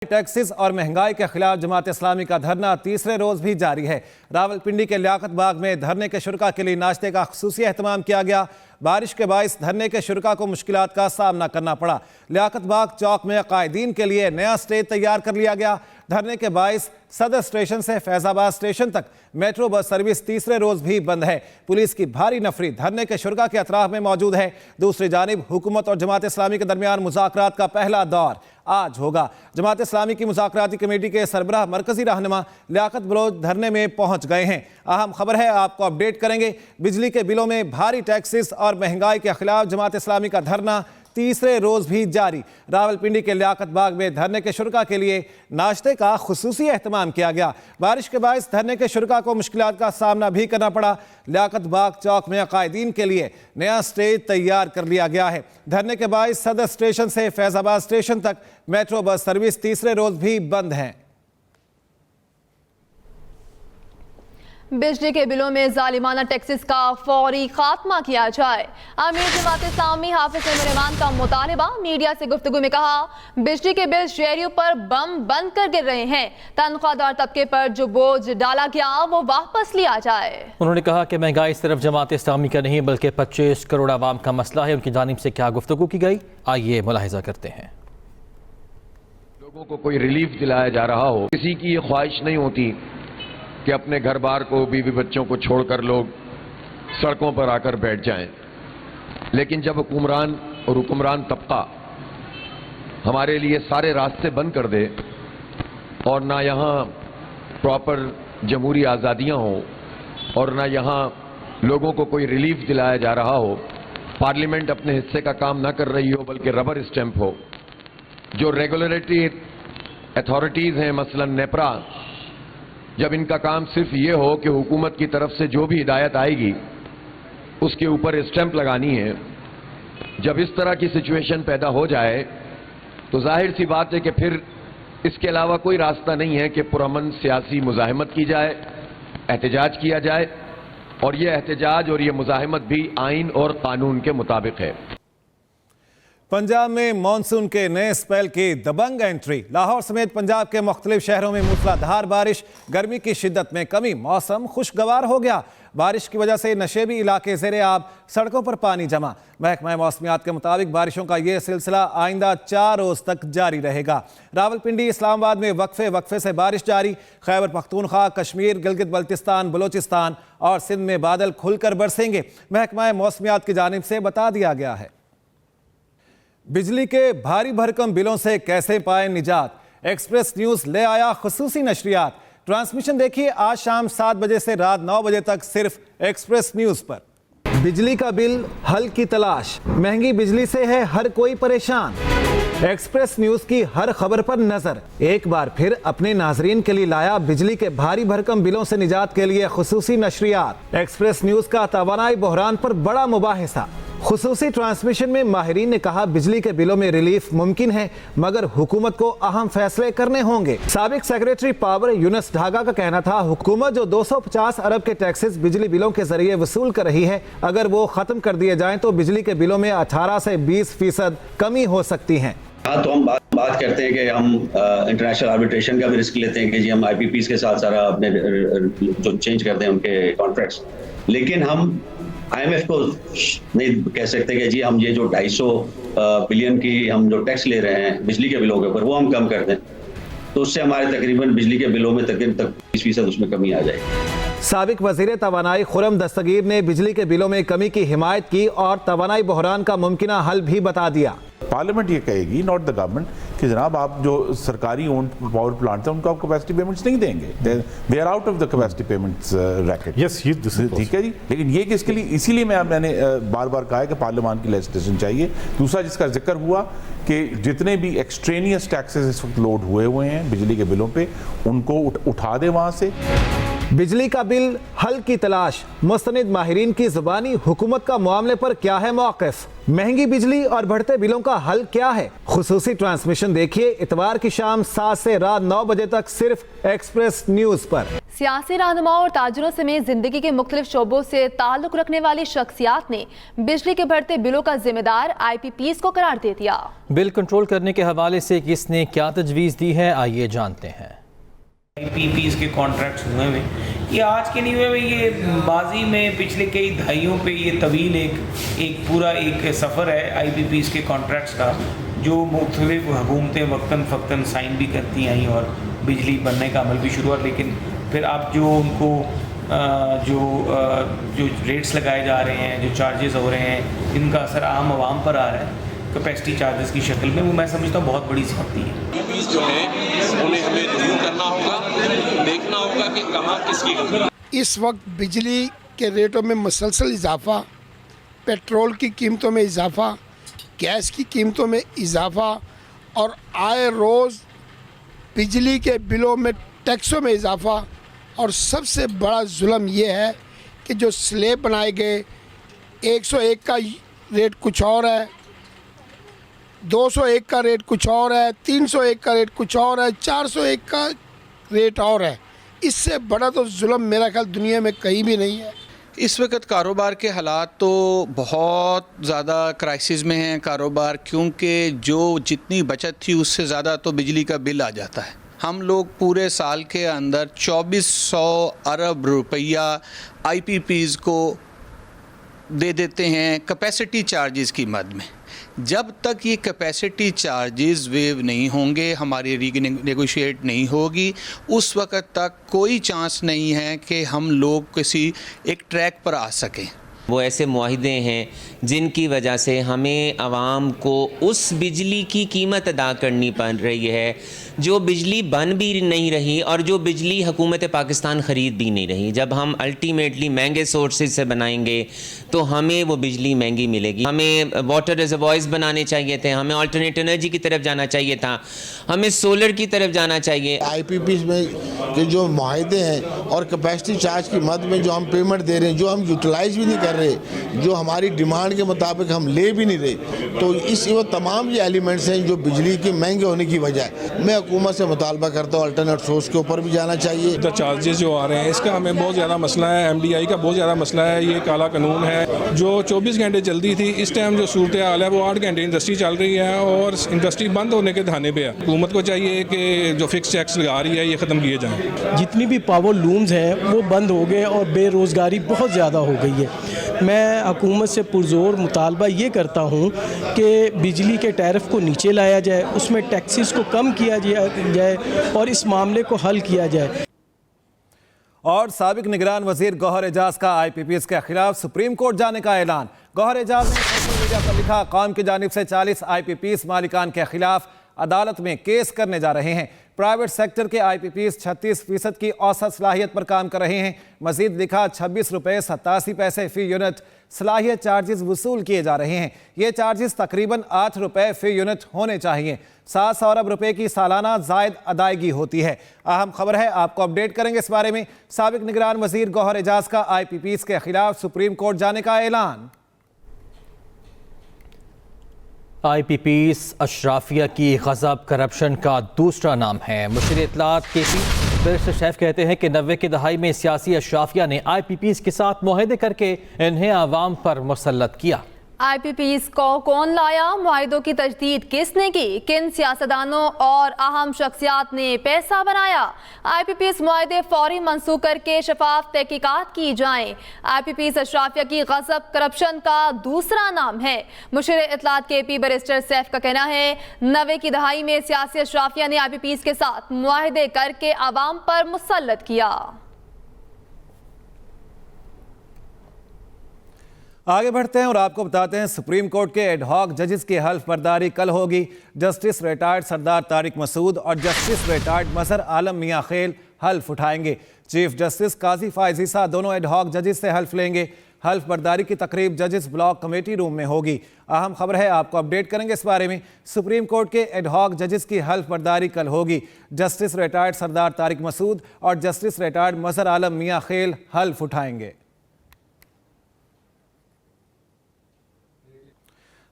Taxes और महंगाई के खिलाफ जमात इस्लामी का धरना तीसरे रोज भी जारी है। रावलपिंडी के लियाकत बाग में धरने के शुरका के लिए नाश्ते का खुसूसी एहतमाम किया गया। बारिश के बाइस धरने के शुरका को मुश्किलात का सामना करना पड़ा। लियाकत बाग चौक में कायदीन के लिए नया स्टेज तैयार कर लिया गया। धरने के बाइस सदर स्टेशन से फैजाबाद स्टेशन तक मेट्रो बस सर्विस तीसरे रोज भी बंद है। पुलिस की भारी नफरी धरने के शुरका के अतराफ में मौजूद है। दूसरी जानिब हुकूमत और जमात इस्लामी के दरमियान मुज़ाकरात का पहला दौर आज होगा। जमात इस्लामी की मुज़ाकराती कमेटी के सरबराह मरकजी रहनुमा लियाकत बलोच धरने में पहुंच गए हैं। अहम खबर है, आपको अपडेट करेंगे। बिजली के बिलों में भारी टैक्सेस और महंगाई के खिलाफ जमात इस्लामी का धरना तीसरे रोज भी जारी। रावलपिंडी के लियाकत बाग में धरने के शुरका के लिए नाश्ते का खुसूसी एहतमाम किया गया। बारिश के बायस धरने के शुरका को मुश्किलात का सामना भी करना पड़ा। लियाकत बाग चौक में कायदीन के लिए नया स्टेज तैयार कर लिया गया है। धरने के बायस सदर स्टेशन से फैजाबाद स्टेशन तक मेट्रो बस सर्विस तीसरे रोज भी बंद है। बिजली के बिलों में जालिमाना टैक्सेस का फौरी खात्मा किया जाए। अमीर जमात इस्लामी हाफिज रहमान का मुतालिबा। मीडिया से गुफ्तगू में कहा, बिजली के बिल शहरियों पर बम बंद कर गिर रहे हैं। तनख्वाहदार तबके पर जो बोझ डाला गया वो वापस लिया जाए। उन्होंने कहा कि महंगाई सिर्फ जमात इस्लामी का नहीं बल्कि 25 करोड़ आवाम का मसला है। उनकी जानिब से क्या गुफ्तगू की गई, आइए मुलाहिजा करते हैं। लोगों को कोई रिलीफ दिलाया जा रहा हो, किसी की ये ख्वाहिश नहीं होती कि अपने घर बार को, बीवी बच्चों को छोड़कर लोग सड़कों पर आकर बैठ जाएं। लेकिन जब हुक्मरान और हुक्मरान तबका हमारे लिए सारे रास्ते बंद कर दे और ना यहाँ प्रॉपर जमहूरी आज़ादियाँ हों और ना यहाँ लोगों को कोई रिलीफ दिलाया जा रहा हो, पार्लियामेंट अपने हिस्से का काम ना कर रही हो बल्कि रबर स्टैंप हो, जो रेगुलेटरी अथॉरिटीज़ हैं मसलन नेपरा, जब इनका काम सिर्फ ये हो कि हुकूमत की तरफ से जो भी हिदायत आएगी उसके ऊपर स्टैंप लगानी है, जब इस तरह की सिचुएशन पैदा हो जाए तो जाहिर सी बात है कि फिर इसके अलावा कोई रास्ता नहीं है कि पुरअमन सियासी मुजाहिमत की जाए, एहतजाज किया जाए, और ये एहतजाज और ये मुजाहिमत भी आइन और कानून के मुताबिक है। पंजाब में मानसून के नए स्पेल की दबंग एंट्री। लाहौर समेत पंजाब के मुख्तलिफ शहरों में मूसलाधार बारिश, गर्मी की शिद्दत में कमी, मौसम खुशगवार हो गया। बारिश की वजह से नशेबी इलाके ज़ेरे आब, सड़कों पर पानी जमा। महकमा मौसमियात के मुताबिक बारिशों का ये सिलसिला आइंदा 4 रोज तक जारी रहेगा। रावलपिंडी इस्लामाबाद में वक्फे वक्फे से बारिश जारी। खैबर पख्तूनख्वा, कश्मीर, गिलगित बल्तिस्तान, बलोचिस्तान और सिंध में बादल खुलकर बरसेंगे। महकमा मौसमियात की जानिब से बता दिया गया है। बिजली के भारी भरकम बिलों से कैसे पाए निजात, एक्सप्रेस न्यूज ले आया खुसूसी नशरियात। ट्रांसमिशन देखिए आज शाम 7 बजे से रात 9 बजे तक सिर्फ एक्सप्रेस न्यूज पर। बिजली का बिल, हल की तलाश, महंगी बिजली से है हर कोई परेशान। एक्सप्रेस न्यूज की हर खबर पर नजर। एक बार फिर अपने नाजरीन के लिए लाया बिजली के भारी भरकम बिलों से निजात के लिए खुसूसी नशरियात। एक्सप्रेस न्यूज का तवानाई बहरान पर बड़ा मुबाहिसा। खुसूसी ट्रांसमिशन में माहिरीन ने कहा, बिजली के बिलों में रिलीफ मुमकिन है मगर हुकूमत को अहम फैसले करने होंगे। साबिक सेक्रेटरी पावर यूनुस ढागा का कहना था, हुकूमत जो 250 अरब के टैक्सेस बिजली बिलों के जरिए वसूल कर रही है, अगर वो खत्म कर दिए जाएं तो बिजली के बिलों में 18 से 20% कमी हो सकती है। हाँ, तो हम बात करते हैं कि हम इंटरनेशनल आर्बिट्रेशन का भी रिस्क लेते हैं कि जी हम IPPs के साथ सारा अपने जो चेंज करते हैं उनके कॉन्ट्रैक्ट्स, लेकिन हम IMF को नहीं कह सकते कि जी हम ये जो 250 बिलियन की हम जो टैक्स ले रहे हैं बिजली के बिलों के ऊपर वो हम कम कर दें तो उससे हमारे तकरीबन बिजली के बिलों में तकरीबन 20% उसमें कमी आ जाएगी। साबिक वजीर तवानाई खुरम दस्तगीर ने बिजली के बिलों में कमी की हिमायत की और तवानाई बहरान का मुमकिना हल भी बता दिया। पार्लियामेंट ये कहेगी, नॉट द गवर्नमेंट, कि जनाब आप जो सरकारी ओन पावर प्लांट हैं उनको आप कैपेसिटी पेमेंट्स नहीं देंगे, they are out of the capacity payments racket. Yes, ठीक है जी, लेकिन ये किसके लिए, इसीलिए मैंने बार बार कहा है कि पार्लियामान की लेजिस्लेशन चाहिए। दूसरा जिसका जिक्र हुआ कि जितने भी एक्सट्रेनियस टैक्सेस इस वक्त लोड हुए हैं बिजली के बिलों पे, उनको उठा दे वहां से। बिजली का बिल, हल की तलाश, मुस्तनिद माहिरीन की जुबानी। हुकूमत का मामले पर क्या है मौक़िफ़, महंगी बिजली और बढ़ते बिलों का हल क्या है। खुसूसी ट्रांसमिशन देखिए इतवार की शाम 7 से रात 9 बजे तक सिर्फ एक्सप्रेस न्यूज पर। सियासी रहनुमाओं और ताजरों समेत जिंदगी के मुख्तलिफ शोबों से ताल्लुक रखने वाली शख्सियात ने बिजली के बढ़ते बिलों का जिम्मेदार IPPs को करार दे दिया। बिल कंट्रोल करने के हवाले से किसने क्या तजवीज़ दी है, आइए जानते हैं। IPPs के कॉन्ट्रैक्ट्स हुए हुए, ये आज के नहीं हुए हुए, ये बाजी में पिछले कई दहाइयों पे ये तवील एक पूरा सफ़र है IPPs के कॉन्ट्रैक्ट्स का, जो मुख्तलिफ हुकूमतें वक्तन फ़क्तन साइन भी करती आई और बिजली बनने का अमल भी शुरू हुआ। लेकिन फिर अब जो उनको जो रेट्स लगाए जा रहे हैं, जो चार्जेस हो रहे हैं, इनका असर आम आवाम पर आ रहा है कैपेसिटी चार्जेस की शक्ल में, वो मैं समझता हूँ बहुत बड़ी सख्ती है। जो है उन्हें हमें रिव्यू करना होगा, देखना होगा कि कहाँ किसकी कमी है। इस वक्त बिजली के रेटों में मुसलसल इजाफा, पेट्रोल की कीमतों में इजाफा, गैस की कीमतों में इजाफा और आए रोज़ बिजली के बिलों में टैक्सों में इजाफा, और सबसे बड़ा जुल्म ये है कि जो स्लैब बनाए गए 101 का रेट कुछ और है, 201 का रेट कुछ और है, 301 का रेट कुछ और है, 401 का रेट और है। इससे बड़ा तो जुल्म मेरा ख्याल दुनिया में कहीं भी नहीं है। इस वक्त कारोबार के हालात तो बहुत ज़्यादा क्राइसिस में हैं कारोबार, क्योंकि जो जितनी बचत थी उससे ज़्यादा तो बिजली का बिल आ जाता है। हम लोग पूरे साल के अंदर 2400 अरब रुपया IPPs को दे देते हैं कैपेसिटी चार्जेस की मद में। जब तक ये कैपेसिटी चार्जेस वेव नहीं होंगे, हमारी रीनेगोशिएट नहीं होगी, उस वक्त तक कोई चांस नहीं है कि हम लोग किसी एक ट्रैक पर आ सकें। वो ऐसे मुआहिदे हैं जिनकी वजह से हमें आवाम को उस बिजली की कीमत अदा करनी पड़ रही है जो बिजली बन भी नहीं रही और जो बिजली हुकूमत पाकिस्तान ख़रीद भी नहीं रही। जब हम अल्टीमेटली महंगे सोर्सेज से बनाएंगे तो हमें वो बिजली महंगी मिलेगी। हमें वाटर रिजर्वॉयर्स बनाने चाहिए थे, हमें अल्टरनेट एनर्जी की तरफ जाना चाहिए था, हमें सोलर की तरफ जाना चाहिए। IPPs में के जो मुआहिदे हैं और कैपेसिटी चार्ज की मद में जो हम पेमेंट दे रहे हैं, जो हम यूटिलाइज भी नहीं कर रहे, जो हमारी डिमांड के मुताबिक हम ले भी नहीं रहे, तो इस वो तमाम ये एलिमेंट्स हैं जो बिजली के महंगे होने की वजह है। मैं हुकूमत से मुतालबा करता हूँ अल्टरनेट सोर्स के ऊपर भी जाना चाहिए। तो चार्जेस जो आ रहे हैं इसका हमें बहुत ज़्यादा मसला है, MDI का बहुत ज़्यादा मसला है। ये काला कानून है जो 24 घंटे चलती थी, इस टाइम जो सूरत हाल है वो 8 घंटे इंडस्ट्री चल रही है और इंडस्ट्री बंद होने के दहाने पे है। हुकूमत को चाहिए कि जो फिक्स टैक्स लगा रही है ये ख़त्म किए जाएँ। जितनी भी पावर लूम्स हैं वो बंद हो गए और बेरोज़गारी बहुत ज़्यादा हो गई है। मैं हुकूमत से पुरजोर मुतालबा ये करता हूँ कि बिजली के टैरिफ को नीचे लाया जाए, उसमें टैक्सेस को कम किया जाए और इस मामले को हल किया जाए। और साबिक निगरान वजीर गौहर एजाज का IPPs के खिलाफ सुप्रीम कोर्ट जाने का ऐलान। गौहर एजाज ने सोशल मीडिया पर लिखा, कौम की जानिब से 40 IPPs मालिकान के खिलाफ अदालत में केस करने जा रहे हैं। प्राइवेट सेक्टर के IPPs 36% की औसत सलाहियत पर काम कर रहे हैं। मजीद लिखा, 26 रुपये 87 पैसे फ़ी यूनिट सलाहियत चार्जेस वसूल किए जा रहे हैं। ये चार्जेस तकरीबन 8 रुपये फ़ी यूनिट होने चाहिए। 700 अरब रुपए की सालाना जायद अदायगी होती है। अहम खबर है, आपको अपडेट करेंगे इस बारे में। साबिक निगरान वजीर गौहर एजाज का IPPs के खिलाफ सुप्रीम कोर्ट जाने का ऐलान। IPPs अशराफिया की गज़ब करप्शन का दूसरा नाम है। मुशीर इत्तलात KP बैरिस्टर शैफ कहते हैं कि 90 की दहाई में सियासी अशराफिया ने IPPs के साथ मुआहदे करके इन्हें आवाम पर मुसल्लत किया। IPPs को कौन लाया, मुआहिदों की तजदीद किसने की, किन सियासतदानों और अहम शख्सियात ने पैसा बनाया। IPPs मुआहिदे फौरी मंसूख करके शफाफ तहकीकात की जाएं। IPPs अशराफिया की गज़ब करप्शन का दूसरा नाम है। मुशीर इत्तलात KP बैरिस्टर सैफ का कहना है, 90 की दहाई में सियासी अशराफिया ने IPPs के साथ मुआहिदे करके आवाम पर मुसल्लत किया। आगे बढ़ते हैं और आपको बताते हैं सुप्रीम कोर्ट के एडहॉक जजेस की हल्फ बर्दारी कल होगी। जस्टिस रिटायर्ड सरदार तारिक मसूद और जस्टिस रिटायर्ड मजहर आलम मियां खेल हल्फ उठाएंगे। चीफ जस्टिस काजी फायज ईसा दोनों एडहॉक जजेस से हल्फ लेंगे। हल्फ बर्दारी की तकरीब जजेस ब्लॉक कमेटी रूम में होगी। अहम खबर है, आपको अपडेट करेंगे इस बारे में। सुप्रीम कोर्ट के एडहॉक जजेस की हल्फ बर्दारी कल होगी। जस्टिस रिटायर्ड सरदार तारिक मसूद और जस्टिस रिटायर्ड मजहर आलम मियां खेल हल्फ उठाएंगे।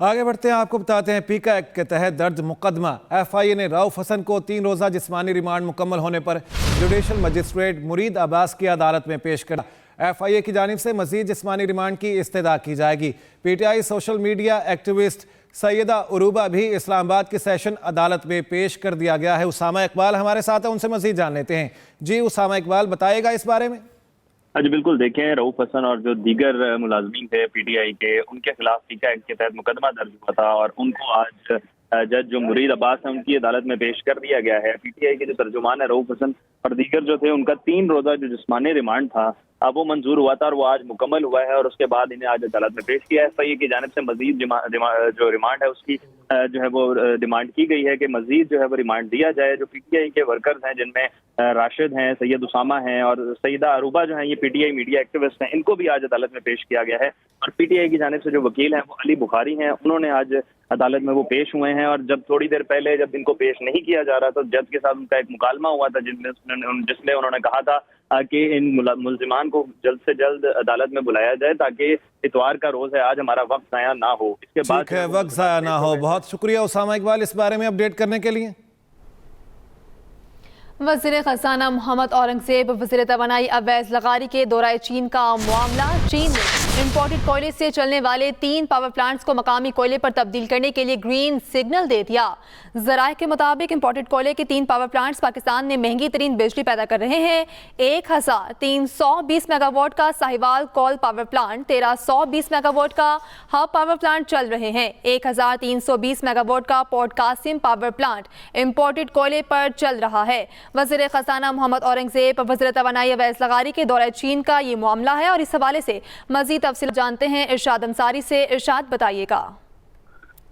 आगे बढ़ते हैं, आपको बताते हैं पीका एक्ट के तहत दर्ज मुकदमा। एफआईए ने रऊफ हसन को 3 रोज़ा जिस्मानी रिमांड मुकम्मल होने पर जुडिशल मजिस्ट्रेट मुरीद अब्बास की अदालत में पेश कर एफआईए की जानिब से मजीद जिस्मानी रिमांड की इस्तदा की जाएगी। PTI social media activist Syeda Uruba भी इस्लामाबाद की सेशन अदालत में पेश कर दिया गया है। उसामा इकबाल हमारे साथ है, उनसे मजीद जान लेते हैं। जी उसामा इकबाल, बताइएगा इस बारे में। जी बिल्कुल, देखें रऊफ हसन और जो दीगर मुलाजमीन थे पीटीआई के, उनके खिलाफ पीका एक्ट के तहत मुकदमा दर्ज हुआ था और उनको आज जज जो मुरीद अब्बास है उनकी अदालत में पेश कर दिया गया है। पीटीआई के जो तर्जुमान है रऊफ हसन और दीगर जो थे, उनका 3 रोज़ा जो जिस्मानी रिमांड था अब वो मंजूर हुआ था और वो आज मुकम्मल हुआ है और उसके बाद इन्हें आज अदालत में पेश किया है। एफआईए की जानिब से मजीद जो रिमांड है उसकी जो है वो डिमांड की गई है कि मजीद जो है वो रिमांड दिया जाए। जो पीटीआई के वर्कर्स हैं जिनमें राशिद हैं, सैयद उसामा हैं और सैयदा अरूबा जो हैं, ये पीटीआई मीडिया एक्टिविस्ट हैं, इनको भी आज अदालत में पेश किया गया है। और पीटीआई की जानिब से जो वकील हैं वो अली बुखारी हैं, उन्होंने आज अदालत में वो पेश हुए हैं। और जब थोड़ी देर पहले जब इनको पेश नहीं किया जा रहा था, जज के साथ उनका एक मुकालमा हुआ था जिसमें उन्होंने कहा था कि इन मुलजिमान को जल्द से जल्द अदालत में बुलाया जाए ताकि इतवार का रोज है, आज हमारा वक्त ज़ाया ना हो। इसके बाद वक्त ज़ाया ना हो। बहुत शुक्रिया उसामा इकबाल इस बारे में अपडेट करने के लिए। वज़ीर ख़ज़ाना मोहम्मद औरंगज़ेब वज़ीर तवानाई अवैस लगारी के दौराए चीन का मामला। चीन ने इम्पोर्टेड कोयले से चलने वाले 3 पावर प्लांट्स को मकामी कोयले पर तब्दील करने के लिए ग्रीन सिग्नल दे दिया। ज़राए के मुताबिक इम्पोर्टेड कोयले के 3 पावर प्लांट्स पाकिस्तान में महंगी तरीन बिजली पैदा कर रहे हैं। 1320 मेगावाट का Sahiwal coal power plant, 1320 megawatt का हब पावर प्लांट चल रहे हैं। 1320 मेगावाट का Port Qasim power plant imported कोयले पर चल रहा है। वज़ीर ख़ज़ाना मोहम्मद औरंगज़ेब वज़ीर तवानाई अवैस लगारी के दौराए चीन का ये मामला है और इस हवाले से मज़ीद तफसील जानते हैं इरशाद अंसारी से। इरशाद, बताइएगा।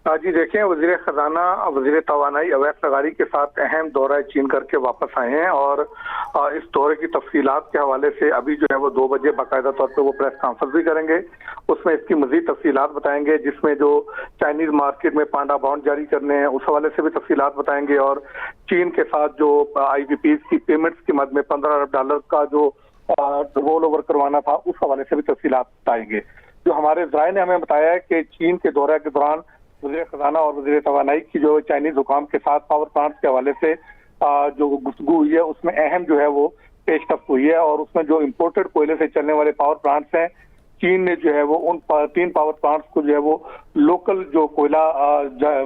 जी देखें, वज़ीर ख़ज़ाना वज़ीर तवानाई अवैस लगारी के साथ अहम दौरा चीन करके वापस आए हैं और इस दौरे की तफसीलात के हवाले से अभी जो है वो 2 बजे बाकायदा तौर पे वो प्रेस कॉन्फ्रेंस भी करेंगे। उसमें इसकी मज़ीद तफसीलात बताएंगे, जिसमें जो चाइनीज़ मार्केट में पांडा बॉन्ड जारी करने हैं उस हवाले से भी तफसीलात बताएंगे और चीन के साथ जो IPPs की पेमेंट्स की मद में $15 अरब का जो रोल ओवर करवाना था उस हवाले से भी तफसीलात बताएंगे। जो हमारे ज़राए ने हमें बताया है कि चीन के दौरे के दौरान वज़ीर ख़ज़ाना और वज़ीर तवानाई की जो चाइनीज़ हुकाम के साथ पावर प्लांट्स के हवाले से जो गुफ्तगू हुई है उसमें अहम जो है वो पेशकश हुई है और उसमें जो इम्पोर्टेड कोयले से चलने वाले पावर प्लांट्स हैं, चीन ने जो है वो उन 3 पावर प्लांट्स को जो है वो लोकल जो कोयला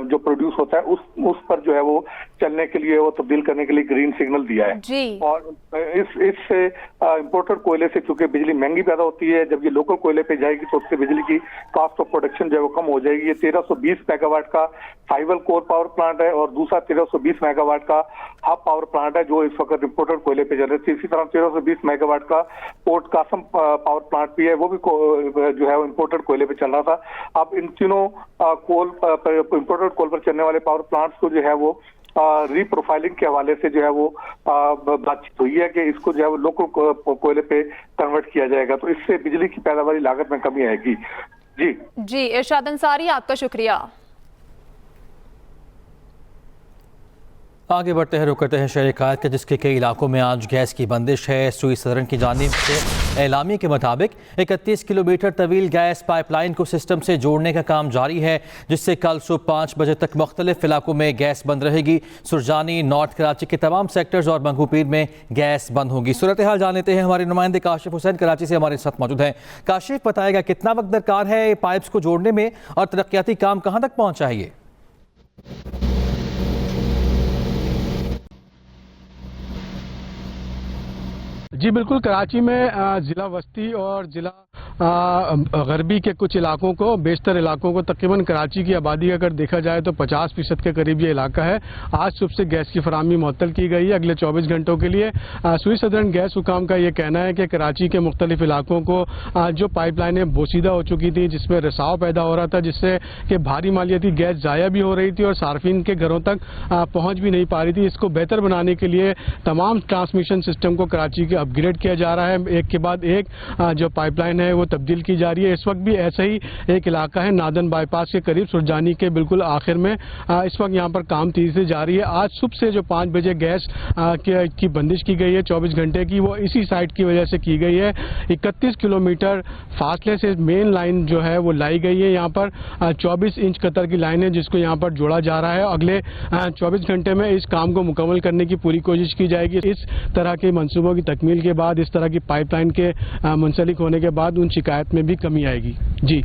जो प्रोड्यूस होता है उस पर जो है वो चलने के लिए, वो तब्दील करने के लिए ग्रीन सिग्नल दिया है जी। और इससे इम्पोर्टेड कोयले से चूंकि बिजली महंगी पैदा होती है, जब ये लोकल कोयले पे जाएगी तो उससे बिजली की कॉस्ट ऑफ प्रोडक्शन जो है वो कम हो जाएगी। ये 1320 मेगावाट का साइवल कोर पावर प्लांट है और दूसरा 1320 मेगावाट का हब पावर प्लांट है जो इस वक्त इम्पोर्टेड कोयले पे चल रहे थे। इसी तरह 1320 मेगावाट का पोर्ट कासम पावर प्लांट भी है, वो भी जो है वो इम्पोर्टेड कोयले पे चल रहा था। अब इन तीनों इम्पोर्टेड कोल पर चलने वाले पावर प्लांट्स को जो है वो रीप्रोफाइलिंग के हवाले से जो है वो बातचीत हुई है कि इसको जो है वो लोकल कोयले पे कन्वर्ट किया जाएगा, तो इससे बिजली की पैदावारी लागत में कमी आएगी। जी इरशाद अंसारी, आपका शुक्रिया। आगे बढ़ते हैं, रुक करते हैं शहर कायद के, जिसके कई इलाकों में आज गैस की बंदिश है। सुई सदरन की जानिब से एलामी के मुताबिक 31 किलोमीटर तवील गैस पाइपलाइन को सिस्टम से जोड़ने का काम जारी है, जिससे कल सुबह 5 बजे तक मुख्तलिफ इलाकों में गैस बंद रहेगी। सुरजानी, नॉर्थ कराची के तमाम सेक्टर्स और मंगूपीर में गैस बंद होगी। सूरत हाल जान लेते हैं, हमारे नुमाइंदे काशिफ हुसैन कराची से हमारे साथ मौजूद हैं। काशिफ, बताएगा कितना वक्त दरकार है पाइप्स को जोड़ने में और तरक्याती काम कहाँ तक पहुँचा है ये? जी बिल्कुल, कराची में ज़िला वस्ती और ज़िला गरबी के कुछ इलाकों को, बेशतर इलाकों को, तकरीबन कराची की आबादी अगर देखा जाए तो 50% के करीब ये इलाका है। आज सुबह से गैस की फराहमी मुअत्तल की गई है अगले 24 घंटों के लिए। सुई सदरन गैस हुकाम का ये कहना है कि कराची के मुख्तलिफ इलाकों को जो पाइपलाइनें बोसीदा हो चुकी थी, जिसमें रिसाव पैदा हो रहा था, जिससे कि भारी मालियती गैस ज़ाया भी हो रही थी और सार्फिन के घरों तक पहुँच भी नहीं पा रही थी। इसको बेहतर बनाने के लिए तमाम ट्रांसमिशन सिस्टम को कराची के अपग्रेड किया जा रहा है। एक के बाद एक जो पाइपलाइन है वो तब्दील की जा रही है। इस वक्त भी ऐसा ही एक इलाका है नादन बाईपास के करीब सुरजानी के बिल्कुल आखिर में, इस वक्त यहाँ पर काम तेजी से जारी है। आज सुबह से जो 5 बजे गैस की बंदिश की गई है 24 घंटे की, वो इसी साइट की वजह से की गई है। 31 किलोमीटर फासले से मेन लाइन जो है वो लाई गई है। यहाँ पर 24 इंच कतर की लाइन है जिसको यहाँ पर जोड़ा जा रहा है। अगले 24 घंटे में इस काम को मुकम्मल करने की पूरी कोशिश की जाएगी। इस तरह के मंसूबों की तकमील के बाद, इस तरह की पाइपलाइन के मुंसलिक होने के बाद उन शिकायत में भी कमी आएगी। जी,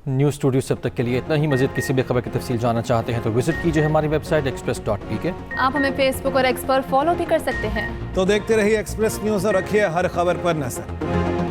न्यूज़ स्टूडियो से अब तक के लिए इतना ही। मज़ीद किसी भी खबर की तफसील जानना चाहते हैं तो विजिट कीजिए हमारी वेबसाइट express.pk। आप हमें फेसबुक और एक्स पर फॉलो भी कर सकते हैं। तो देखते रहिए एक्सप्रेस न्यूज़ और रखिए हर खबर पर नजर।